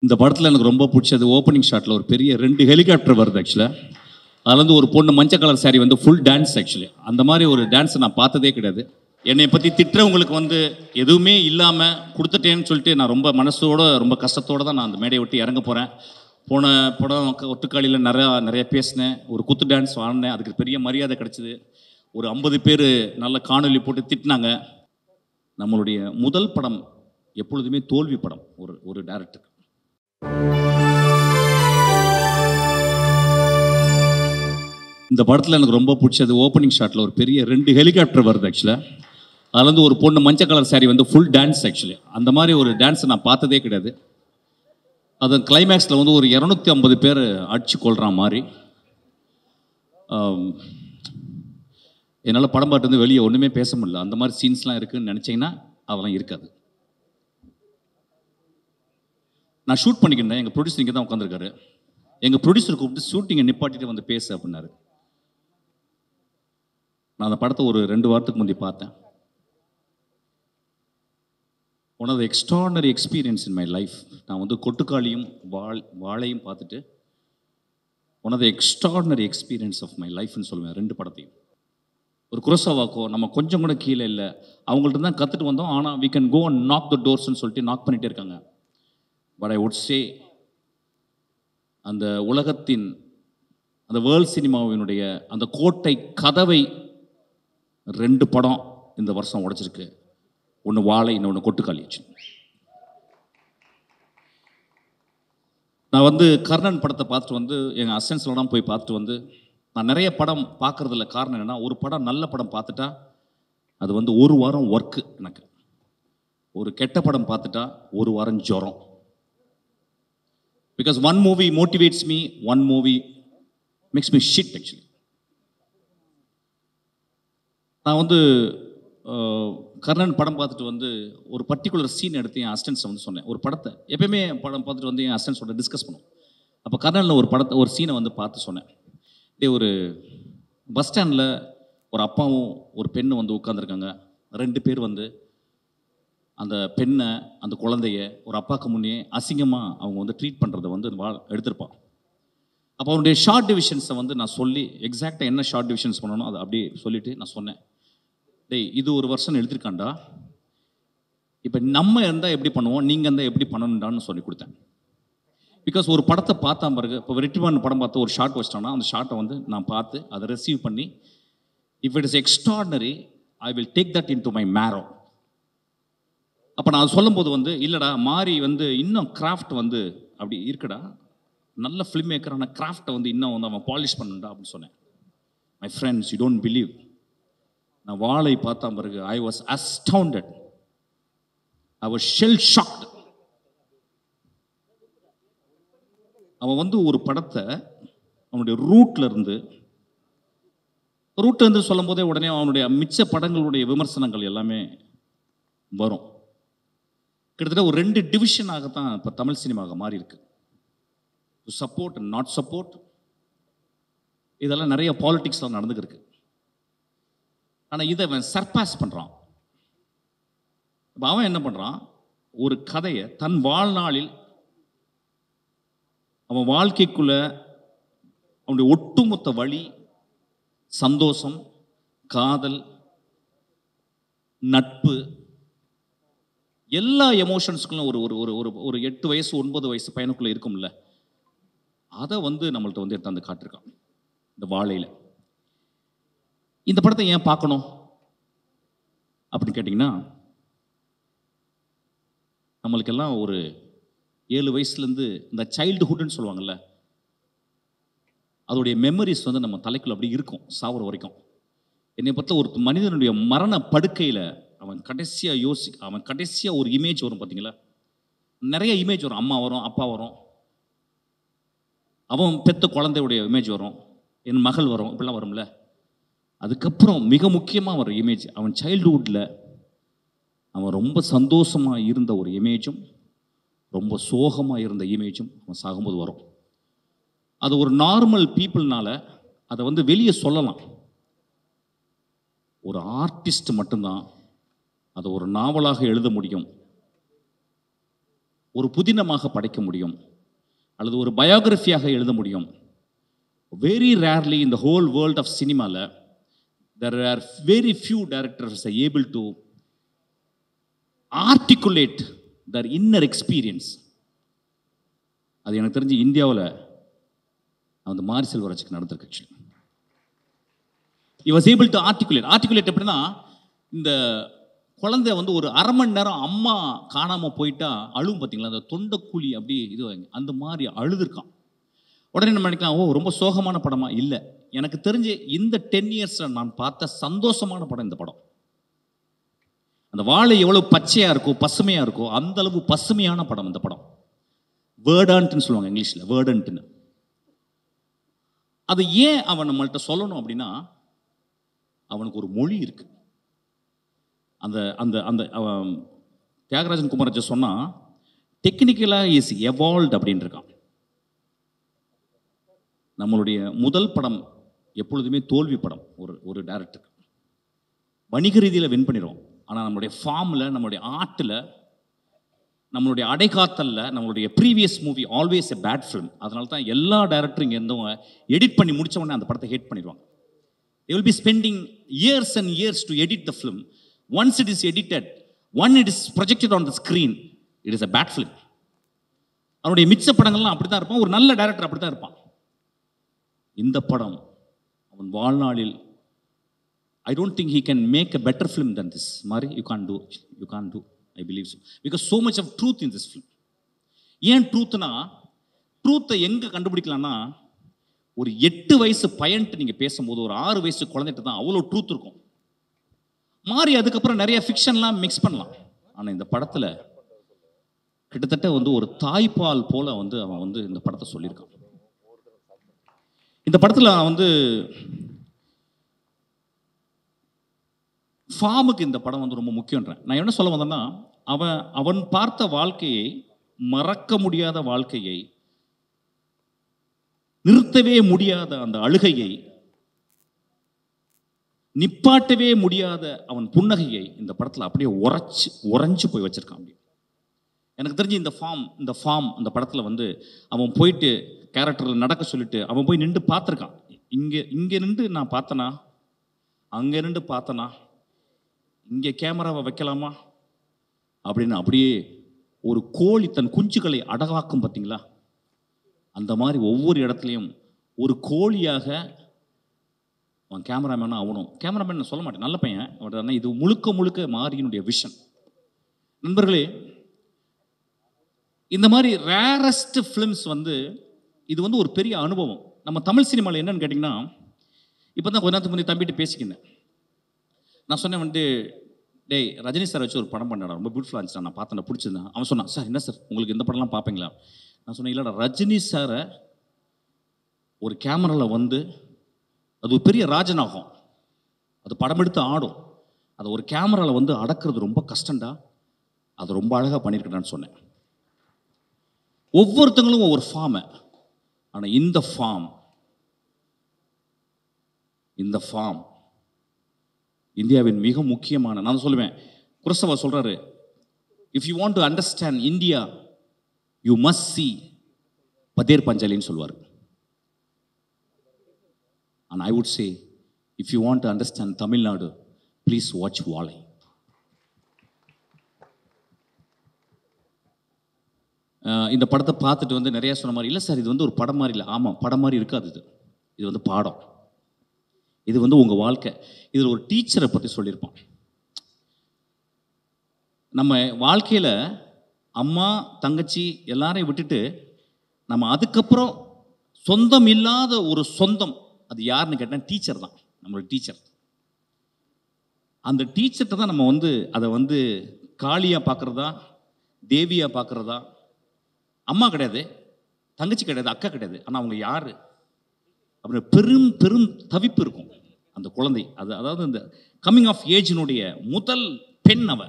இந்த படத்தில் எனக்கு ரொம்ப பிடிச்சது ஓப்பனிங் ஷாட்டில் ஒரு பெரிய 2 ஹெலிகாப்டர் வருது ஆக்சுவலாக. அதில் வந்து ஒரு பொண்ணு மஞ்சள் கலர் சாரி வந்து ஃபுல் டான்ஸ் ஆக்சுவலி. அந்த மாதிரி ஒரு டான்ஸை நான் பார்த்ததே கிடையாது. என்னை பற்றி திட்டுறவங்களுக்கு வந்து எதுவுமே இல்லாமல் கொடுத்துட்டேன்னு சொல்லிட்டு நான் ரொம்ப மனசோட ரொம்ப கஷ்டத்தோடு தான் நான் அந்த மேடையை விட்டு இறங்க போகிறேன். போன படம் ஒட்டுக்காளியில் நிறைய பேசினேன். ஒரு குத்து டான்ஸ் ஆடினேன். அதுக்கு பெரிய மரியாதை கிடச்சிது. ஒரு 50 பேர் நல்ல காணொலி போட்டு திட்டினாங்க. நம்மளுடைய முதல் படம் எப்பொழுதுமே தோல்வி படம் ஒரு டைரக்டருக்கு. இந்த படத்தில் எனக்கு ரொம்ப பிடிச்சது ஓப்பனிங் ஷாட்டில் ஒரு பெரிய 2 ஹெலிகாப்டர் வருது ஆக்சுவலாக. அதில் வந்து ஒரு பொண்ணு மஞ்சள் கலர் சாரி வந்து ஃபுல் டான்ஸ் ஆக்சுவலி. அந்த மாதிரி ஒரு டான்ஸை நான் பார்த்ததே கிடையாது. அது கிளைமேக்ஸில் வந்து ஒரு 250 பேர் அடிச்சு கொள்கிற மாதிரி. என்னால் படம் பார்த்து வந்து வெளியே ஒன்றுமே பேச முடியல. அந்த மாதிரி சீன்ஸ்லாம் இருக்குதுன்னு நினச்சிங்கன்னா அதெல்லாம் இருக்காது. நான் ஷூட் பண்ணிக்கிட்டேன். எங்கள் ப்ரொடியூசர் இங்கே தான் உட்காந்துருக்காரு. எங்கள் ப்ரொடியூசர் கூப்பிட்டு ஷூட்டிங்கை நிப்பாட்டிட்டு வந்து பேசு அப்படின்னாரு. நான் அந்த படத்தை ஒரு 2 வாரத்துக்கு முந்தி பார்த்தேன். One of the extraordinary experience in my life. நான் வந்து கொட்டுக்காளியும் வாழையும் பார்த்துட்டு one of the extraordinary experience of my லைஃப்னு சொல்லுவேன் 2 படத்தையும். ஒரு குரோசாவாக்கோ நம்ம கொஞ்சம் கூட கீழே இல்லை, அவங்கள்ட்ட தான் கற்றுட்டு வந்தோம். ஆனால் we can go and knock the doorsன்னு சொல்லிட்டு நாக் பண்ணிகிட்டே இருக்காங்க. பட் ஐ வுட் சே அந்த உலகத்தின் அந்த வேர்ல்ட் சினிமாவினுடைய அந்த கோட்டை கதவை 2 படம் இந்த வருஷம் உடைச்சிருக்கு. ஒன்று வாழை, இன்னொன்று கொட்டுக்காளி. நான் வந்து கர்ணன் படத்தை பார்த்துட்டு வந்து எங்கள் அசிஸ்டன்ஸ்லாம் போய் பார்த்துட்டு வந்து நான் நிறைய படம் பார்க்குறதில்ல. காரணம் என்னென்னா, ஒரு படம் நல்ல படம் பார்த்துட்டா அது வந்து 1 வாரம் ஒர்க்கு எனக்கு. ஒரு கெட்ட படம் பார்த்துட்டா 1 வாரம் ஜுரம். Because 1 movie motivates me, 1 movie makes me shit actually. நான் வந்து கர்ணன் படம் பார்த்துட்டு வந்து ஒரு பர்டிகுலர் சீன் எடுத்து என் அசிஸ்டன்ஸை வந்து சொன்னேன். ஒரு படத்தை எப்பயுமே படம் பார்த்துட்டு வந்து என் அசிஸ்டன்ஸோட டிஸ்கஸ் பண்ணுவோம். அப்போ கர்ணனில் ஒரு சீனை வந்து பார்த்து சொன்னேன். ஒரு பஸ் ஸ்டாண்டில் ஒரு அப்பாவும் ஒரு பெண்ணும் வந்து உட்காந்துருக்காங்க. 2 பேர் வந்து அந்த பெண்ணை அந்த குழந்தைய ஒரு அப்பாவுக்கு முன்னே அசிங்கமாக அவங்க வந்து ட்ரீட் பண்ணுறதை வந்து எடுத்திருப்பான். அப்போ அவனுடைய ஷார்ட் டிவிஷன்ஸை வந்து நான் சொல்லி எக்ஸாக்டாக என்ன ஷார்ட் டிவிஷன்ஸ் பண்ணணும் அதை அப்படியே சொல்லிவிட்டு நான் சொன்னேன், டேய் இது ஒரு வருஷம் எழுதியிருக்காண்டா, இப்போ நம்ம இருந்தால் எப்படி பண்ணுவோம், நீங்கள் இருந்தால் எப்படி பண்ணணுண்டான்னு சொல்லி கொடுத்தேன். பிகாஸ் ஒரு படத்தை பார்த்தா பிறகு இப்போ வெற்றிமாறன் படம் பார்த்து ஒரு ஷார்ட் வச்சிட்டோன்னா அந்த ஷார்ட்டை வந்து நான் பார்த்து அதை ரிசீவ் பண்ணி if it is extraordinary I will take that into my marrow. அப்போ நான் சொல்லும்போது வந்து இல்லைடா மாறி வந்து இன்னும் கிராஃப்ட் வந்து அப்படி இருக்குடா, நல்ல ஃபிலிம் மேக்கரான கிராஃப்டை வந்து இன்னும் வந்து அவன் பாலிஷ் பண்ணுண்டா அப்படின்னு சொன்னேன். My friends, you don't believe, நான் வாழை பார்த்தா பிறகு I was astounded, I was shell shocked. அவன் வந்து ஒரு படத்தை அவனுடைய ரூட்ல இருந்து சொல்லும் போதே உடனே அவனுடைய மிச்ச படங்களுடைய விமர்சனங்கள் எல்லாமே வரும். கிட்டத்தட்ட ஒரு 2 டிவிஷனாகத்தான் இப்போ தமிழ் சினிமாவாக மாறி இருக்கு. சப்போர்ட் அண்ட் நாட் சப்போர்ட், இதெல்லாம் நிறைய பாலிடிக்ஸ்லாம் நடந்துருக்கு. ஆனால் இதை அவன் சர்பாஸ் பண்ணுறான். அவன் என்ன பண்ணுறான், ஒரு கதையை தன் வாழ்நாளில் அவன் வாழ்க்கைக்குள்ள அவனுடைய ஒட்டுமொத்த வழி, சந்தோஷம், காதல், நட்பு, எல்லா எமோஷன்ஸ்களும் ஒரு 8 வயசு 9 வயசு பையனுக்குள்ள இருக்கும்ல, அதை வந்து நம்மள்ட்ட வந்து எடுத்து வந்து காட்டிருக்கான் இந்த வாழையில். இந்த படத்தை ஏன் பார்க்கணும் அப்படின்னு கேட்டிங்கன்னா, நம்மளுக்கெல்லாம் ஒரு 7 வயசுலேருந்து இந்த சைல்டுஹுட்னு சொல்லுவாங்கள்ல, அதோடைய மெமரிஸ் வந்து நம்ம தலைக்குள்ள அப்படி இருக்கும் சாவர வரைக்கும். என்னை பொறுத்த ஒரு மனிதனுடைய மரண படுக்கையில் அவன் கடைசியாக ஒரு இமேஜ் வரும் பார்த்தீங்களா, நிறைய இமேஜ் வரும். அம்மா வரும், அப்பா வரும், அவன் பெத்த குழந்தையுடைய இமேஜ் வரும், என் மகள் வரும், இப்படிலாம் வரும்ல. அதுக்கப்புறம் மிக முக்கியமாக வர இமேஜ் அவன் சைல்டுஹுட்டில் அவன் ரொம்ப சந்தோஷமாக இருந்த ஒரு இமேஜும் ரொம்ப சோகமாக இருந்த இமேஜும் அவன் சாகும்போது வரும். அது ஒரு நார்மல் பீப்புள்னால அதை வந்து வெளியே சொல்லலாம். ஒரு ஆர்டிஸ்ட் மட்டும்தான் அதை ஒரு நாவலாக எழுத முடியும். ஒரு புதினமாக படைக்க முடியும் அல்லது ஒரு பயோகிராஃபியாக எழுத முடியும். Very rarely in the whole world of சினிமாவில் there are very few directors are able to articulate their inner experience. அது எனக்கு தெரிஞ்சு இந்தியாவில் அந்த மாரி செல்வராஜுக்கு நடந்திருக்கு. Actually he was able to articulate எப்படின்னா, இந்த குழந்தை வந்து ஒரு அரை மணி நேரம் அம்மா காணாமல் போயிட்டா அழுவும் பார்த்தீங்களா, அந்த தொண்டைக்குழி அப்படி இது அந்த மாதிரி அழுதுருக்கான். உடனே நம்ம நினைக்கலாம், ஓ ரொம்ப சோகமான படமா? இல்லை, எனக்கு தெரிஞ்சு இந்த 10 இயர்ஸில் நான் பார்த்த சந்தோஷமான படம் இந்த படம். அந்த வாழை எவ்வளோ பச்சையாக இருக்கோ பசுமையாக இருக்கோ அந்த அளவு பசுமையான படம் இந்த படம். வேர்டன்ட்னு சொல்லுவாங்க இங்கிலீஷில், வேர்டன்ட்னு. அது ஏன் அவன் நம்மள்கிட்ட சொல்லணும் அப்படின்னா, அவனுக்கு ஒரு மொழி இருக்கு. அந்த அந்த அந்த தியாகராஜன் குமாரஜன் சொன்னால் டெக்னிக்கலாக இஸ் எவால்வ்ட் அப்படின்னு இருக்கான். நம்மளுடைய முதல் படம் எப்பொழுதுமே தோல்வி படம். ஒரு டைரக்டருக்கு வணிக ரீதியில் வின் பண்ணிடுவோம். ஆனால் நம்மளுடைய ஃபார்மில், நம்மளுடைய ஆர்ட்டில், நம்மளுடைய அடைக்காத்தலில் நம்மளுடைய previous movie always a bad film. அதனால தான் எல்லா டைரக்டரும் இங்கே இருந்தவங்க எடிட் பண்ணி முடித்த உடனே அந்த படத்தை ஹேட் பண்ணிடுவாங்க. they will be spending years and years to edit the film. Once it is edited, when it is projected on the screen, it is a bad film. அவனுடைய மிச்ச படங்கள்லாம் அப்படி தான் இருப்பான். ஒரு நல்ல டைரக்டர் அப்படி தான் இருப்பான். இந்த படம் அவன் வாழ்நாளில் I don't think he can make a better film than this. Mari, you can't do. I believe so. Because so much of truth in this film. ஏன் ட்ரூத்னா, ட்ரூத்தை எங்கே கண்டுபிடிக்கலாம்னா, ஒரு 8 வயசு பையன்ட்டு நீங்கள் பேசும்போது ஒரு 6 வயசு குழந்தைட்டு தான் அவ்வளோ ட்ரூத் இருக்கும். மாறி அதுக்கப்புறம் நிறைய ஃபிக்ஷன்லாம் மிக்ஸ் பண்ணலாம். ஆனால் இந்த படத்தில் கிட்டத்தட்ட வந்து ஒரு தாய்ப்பால் போல வந்து அவன் வந்து இந்த படத்தை சொல்லியிருக்கான். இந்த படத்தில் நான் வந்து ஃபார்முக்கு இந்த படம் வந்து ரொம்ப முக்கியன்றேன். நான் என்ன சொல்ல வந்தேன்னா, அவன் பார்த்த வாழ்க்கையை, மறக்க முடியாத வாழ்க்கையை, நிறுத்தவே முடியாத அந்த அழுகையை, நிப்பாட்டவே முடியாத அவன் புன்னகையை இந்த படத்தில் அப்படியே உறைஞ்சு போய் வச்சிருக்கான். அப்படி எனக்கு தெரிஞ்சு இந்த ஃபார்ம் அந்த படத்தில் வந்து அவன் போயிட்டு கேரக்டரில் நடக்க சொல்லிட்டு அவன் போய் நின்று பார்த்துருக்கான். இங்கே நின்று நான் பார்த்தனா, அங்கே நின்று பார்த்தனா, இங்கே கேமராவை வைக்கலாமா அப்படின்னு அப்படியே ஒரு கோழி தன் குஞ்சுகளை அடகாக்கும் பார்த்தீங்களா, அந்த மாதிரி ஒவ்வொரு இடத்துலையும் ஒரு கோழியாக அவன் கேமராமேனாக ஆகணும். கேமராமேன் நான் சொல்ல மாட்டேன், நல்ல பையன். ஆனால் இது முழுக்க மாரியினுடைய விஷன். நண்பர்களே, இந்த மாதிரி ரேரஸ்ட் ஃபிலிம்ஸ் வந்து இது வந்து ஒரு பெரிய அனுபவம். நம்ம தமிழ் சினிமாவில் என்னன்னு கேட்டிங்கன்னா, இப்போ தான் கொஞ்ச நேரத்துக்கு முன்னாடி தம்பிட்டு பேசிக்கினேன். நான் சொன்னேன் வந்து, டேய் ரஜினி சார் வச்சு ஒரு படம் பண்ணடா, ரொம்ப பியூட்டிஃபுல்லாக இருந்துச்சு, நான் பார்த்தேன், பிடிச்சிருந்தேன். அவன் சொன்னான், சார் என்ன சார் உங்களுக்கு இந்த படம்லாம் பார்ப்பீங்களா? நான் சொன்னேன், இல்லைடா, ரஜினி சாரை ஒரு கேமராவில் வந்து அது ஒரு பெரிய ராஜநாகம், அது படம் எடுத்து ஆடும், அதை ஒரு கேமராவில் வந்து அடக்கிறது ரொம்ப கஷ்டம்டா, அது ரொம்ப அழகாக பண்ணியிருக்கேன்னு சொன்னேன். ஒவ்வொருத்தங்களும் ஒவ்வொரு ஃபார்மை. ஆனால் இந்த ஃபார்ம் இந்தியாவின் மிக முக்கியமான, நான் சொல்லுவேன், குரசவா சொல்றாரு, if you want to understand India you must see Pather பஞ்சாலின்னு சொல்லுவார். And I would say, if you want to understand Tamil Nadu, please watch Vaazhai. இந்த படத்தை பார்த்துட்டு வந்து நிறையா சொன்ன மாதிரி, இல்லை சார் இது வந்து ஒரு படம் மாதிரி இல்லை. ஆமாம், படம் மாதிரி இருக்காது, இது வந்து பாடம், இது வந்து உங்கள் வாழ்க்கை. இதில் ஒரு டீச்சரை பற்றி சொல்லியிருப்பான். நம்ம வாழ்க்கையில் அம்மா தங்கச்சி எல்லாரையும் விட்டுட்டு நம்ம அதுக்கப்புறம் சொந்தம் இல்லாத ஒரு சொந்தம், அது யாருன்னு கேட்டால் டீச்சர் தான், நம்மளோட டீச்சர். அந்த டீச்சர்கிட்ட தான் நம்ம வந்து அதை வந்து காளியாக பார்க்குறதா, தேவியாக பார்க்குறதா. அம்மா கிடையாது, தங்கச்சி கிடையாது, அக்கா கிடையாது, ஆனால் அவங்க யார் அப்படின்னு பெரும் தவிப்பு இருக்கும் அந்த குழந்தை. அதாவது இந்த கம்மிங் ஆஃப் ஏஜினுடைய முதல் பெண் அவ.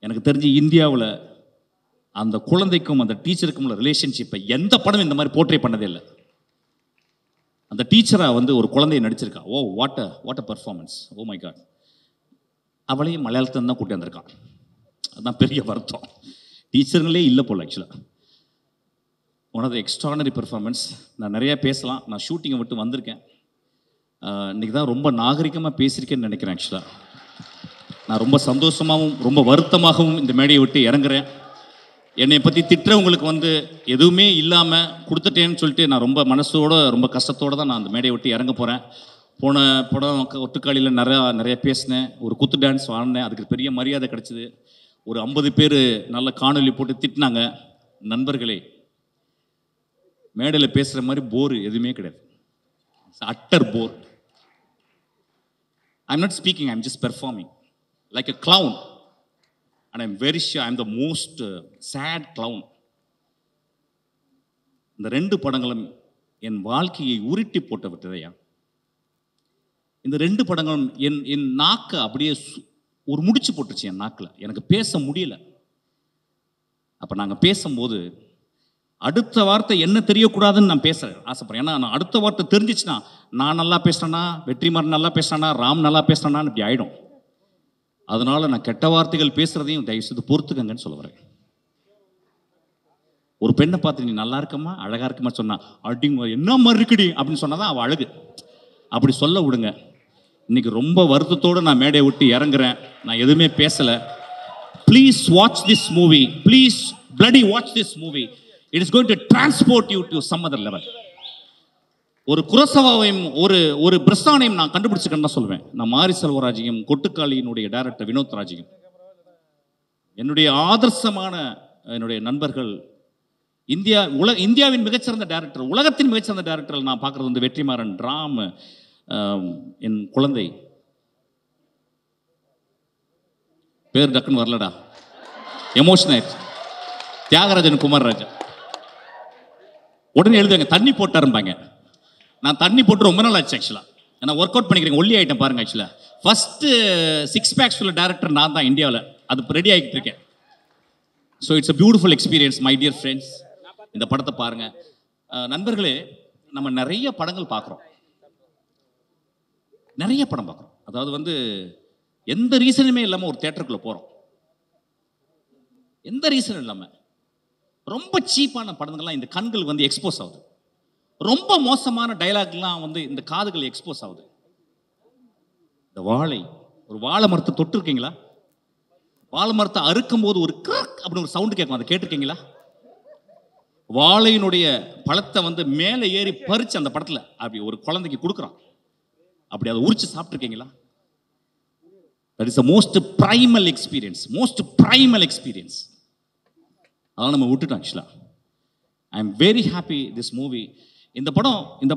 எனக்கு தெரிஞ்சு இந்தியாவில் அந்த குழந்தைக்கும் அந்த டீச்சருக்கும் உள்ள ரிலேஷன்ஷிப்பை எந்த படம் இந்த மாதிரி போர்ட்ரே பண்ணதே இல்லை. அந்த டீச்சரா வந்து ஒரு குழந்தையை நடிச்சிருக்கா. Oh what a performance, oh my God. அவளையும் மலையாளத்தில் தான் கூட்டி வந்திருக்கான். அதுதான் பெரிய வருத்தம். டீச்சருங்களே இல்லை போல் ஆக்சுவலாக. One of the extraordinary performance. நான் நிறையா பேசலாம், நான் ஷூட்டிங்கை விட்டு வந்திருக்கேன். இன்றைக்கி தான் ரொம்ப நாகரிகமாக பேசியிருக்கேன்னு நினைக்கிறேன். ஆக்சுவலாக நான் ரொம்ப சந்தோஷமாகவும் ரொம்ப வருத்தமாகவும் இந்த மேடையை விட்டு இறங்குறேன். என்னை பற்றி திட்டுறவங்களுக்கு வந்து எதுவுமே இல்லாமல் கொடுத்துட்டேன்னு சொல்லிட்டு நான் ரொம்ப மனசோட ரொம்ப கஷ்டத்தோடு தான் நான் அந்த மேடையை விட்டு இறங்க போகிறேன். போன படம் ஒட்டுக்காளியில் நிறையா பேசினேன், ஒரு குத்து டான்ஸ் ஆடினேன், அதுக்கு பெரிய மரியாதை கிடச்சிது. ஒரு 50 பேர் நல்ல காணொலி போட்டு திட்டினாங்க. நண்பர்களே, மேடையில் பேசுகிற மாதிரி போர் எதுவுமே கிடையாது. Utter bore. I'm not speaking, I'm just performing like a clown. And I'm very sure I'm the most sad clown. இந்த 2 படங்களும் என் வாழ்க்கையை உருட்டி போட்ட விட்டதையா. இந்த 2 படங்களும் என் நாக்கை அப்படியே ஒரு முடிச்சு போட்டுருச்சு என் நாக்கில். எனக்கு பேச முடியல. அப்போ நாங்கள் பேசும்போது அடுத்த வார்த்தை என்ன தெரியக்கூடாதுன்னு நான் பேச ஆசைப்படுறேன். ஏன்னா நான் அடுத்த வார்த்தை தெரிஞ்சிச்சுன்னா நான் நல்லா பேசுகிறேன்னா, வெற்றிமாறன் நல்லா பேசுகிறானா, ராம் நல்லா பேசுகிறானான்னு இப்படி ஆகிடும். அதனால் நான் கெட்ட வார்த்தைகள் பேசுகிறதையும் தயவுசெய்து பொறுத்துக்கங்கன்னு சொல்ல வரேன். ஒரு பெண்ணை பார்த்து நீ நல்லா இருக்கமா, அழகாக இருக்கமா சொன்னா, அப்படிங்க என்ன மாதிரி இருக்குடி அப்படின்னு சொன்னால் தான் அவள் அழகு. அப்படி சொல்ல விடுங்க. இன்னைக்கு ரொம்ப வருத்தத்தோடு நான் மேடையை விட்டு இறங்குறேன். நான் எதுவுமே பேசலை. Please watch this movie. Please bloody watch this movie. It is going to transport you to some other level. ஒரு குரோசவாவையும் ஒரு பிரஸ்தானையும் நான் கண்டுபிடிச்சிக்கன்னு தான் சொல்லுவேன். நான் மாரி செல்வராஜையும் கொட்டுக்காளியினுடைய டைரக்டர் வினோத் ராஜையும், என்னுடைய ஆதர்சமான என்னுடைய நண்பர்கள், இந்தியாவின் மிகச்சிறந்த டைரக்டர், உலகத்தின் மிகச்சிறந்த டைரக்டர் நான் பார்க்குறது வந்து வெற்றிமாறன், ராம், என் குழந்தை பேர் டக்குன்னு வரலடா, எமோஷன் ஆயிடுச்சு, தியாகராஜன் குமார்ராஜா. உடனே எழுதுவாங்க தண்ணி போட்டாரும்பாங்க. நான் தண்ணி போட்டு ரொம்ப நாள் ஆச்சு ஆக்சுவலாக. நான் ஒர்க் அவுட் பண்ணிக்கிறேன், ஒல்லி ஆகிட்டேன் பாருங்க. ஆக்சுவலாக ஃபஸ்ட்டு 6 packs உள்ள டேரக்டர் நான் தான் இந்தியாவில். அது இப்போ ரெடி ஆகிட்டு இருக்கேன். So it's a beautiful experience my dear friends. இந்த படத்தை பாருங்கள். நண்பர்களே, நம்ம நிறைய படங்கள் பார்க்குறோம், நிறைய படம் பார்க்குறோம். அதாவது வந்து எந்த ரீசனுமே இல்லாமல் ஒரு தேட்டருக்குள்ளே போகிறோம், எந்த ரீசனும் இல்லாமல். ரொம்ப சீப்பான படங்கள்லாம் இந்த கண்கள் வந்து எக்ஸ்போஸ் ஆகுது. ரொம்ப மோசமான டைலாக்லாம் வந்து இந்த காதுகள் எக்ஸ்போஸ் ஆகுது. இந்த ஒரு வாழை மரத்தை தொட்டிருக்கீங்களா? வாழை மரத்தை அறுக்கும் போது ஒரு கிராக் அப்படின்னு ஒரு சவுண்டு கேட்கும், அதை கேட்டிருக்கீங்களா? வாழையினுடைய பழத்தை வந்து மேலே ஏறி பறிச்சு அந்த படத்தில் அப்படி ஒரு குழந்தைக்கு கொடுக்குறான், அப்படி அதை உரிச்சு சாப்பிட்ருக்கீங்களா? That is the most primal experience. அதெல்லாம் நம்ம விட்டுட்டோம். ஆக்சுவலாக I am very happy this movie. இந்த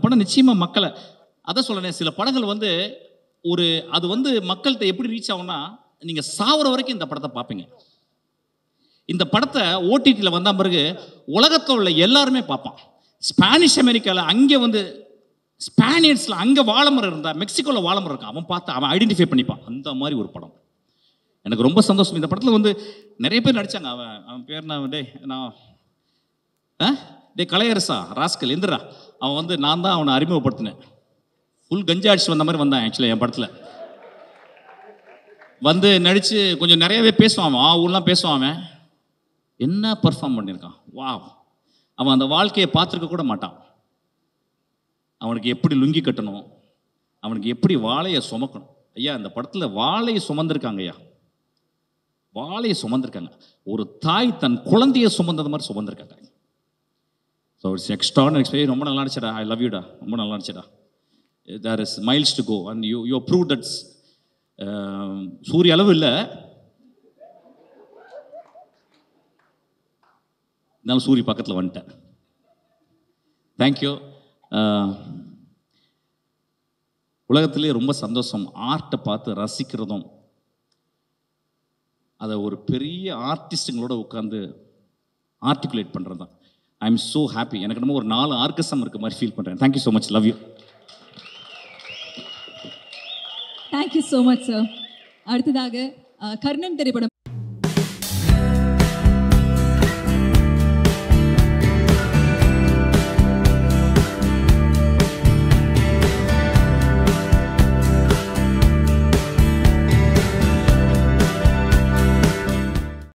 படம் நிச்சயமாக மக்களை, அதான் சொல்கிறேன், சில படங்கள் வந்து அது வந்து மக்கள்கிட்ட எப்படி ரீச் ஆகும்னா, நீங்கள் சாவர வரைக்கும் இந்த படத்தை பார்ப்பீங்க. இந்த படத்தை ஓடிடியில் வந்த பிறகு உலகத்தில் உள்ள எல்லாருமே பார்ப்பான். ஸ்பானிஷ் அமெரிக்காவில் அங்கே வந்து ஸ்பானியர்ஸில் அங்கே வாழைமரம் இருந்தால், மெக்சிகோவில் வாழைமரம் இருக்கான், அவன் பார்த்து அவன் ஐடென்டிஃபை பண்ணிப்பான். அந்த மாதிரி ஒரு படம். எனக்கு ரொம்ப சந்தோஷம். இந்த படத்தில் வந்து நிறைய பேர் நடித்தாங்க. அவன் பேர் நான் கலையரசா ராஸ்கல் எந்திரா, அவன் வந்து நான் தான் அவனை அறிமுகப்படுத்தினேன். ஃபுல் கஞ்சா அடிச்சு வந்த மாதிரி வந்தான் ஆக்சுவலாக என் படத்தில். வந்து நடித்து கொஞ்சம் நிறையவே பேசுவான், ஊர்லாம் பேசுவான். அவன் என்ன பர்ஃபார்ம் பண்ணியிருக்கான், வா. அவன் அந்த வாழ்க்கையை பார்த்துருக்க கூட மாட்டான். அவனுக்கு எப்படி லுங்கி கட்டணும், அவனுக்கு எப்படி வாழையை சுமக்கணும். ஐயா, இந்த படத்தில் வாழையை சுமந்திருக்காங்க. ஐயா, வாழையை சுமந்திருக்காங்க. ஒரு தாய் தன் குழந்தையை சுமந்தது மாதிரி சுமந்திருக்காங்க. So it's extraordinary experience. ரொம்ப நல்லா இருந்துச்சுடா. ஐ லவ் யூடா. ரொம்ப நல்லா இருந்துச்சுடா. There is miles to go and you prove that's. சூரிய அளவு இல்லை, இருந்தாலும் சூரிய பக்கத்தில் வந்துட்டேன். தேங்க்யூ. உலகத்திலே ரொம்ப சந்தோஷம் ஆர்ட்டை பார்த்து ரசிக்கிறதும், அதை ஒரு பெரிய ஆர்டிஸ்ட்டுங்களோட உட்காந்து ஆர்டிகுலேட் பண்ணுறது தான். I am so happy. எனக்கு நம்ம ஒரு 4 ஆர்கெஸ்ட்ரம் இருக்க மாதிரி ஃபீல் பண்ணுறேன். Thank you so much. Love you. Thank you so much sir. அடுத்ததாக கர்ணன் திரைப்படம்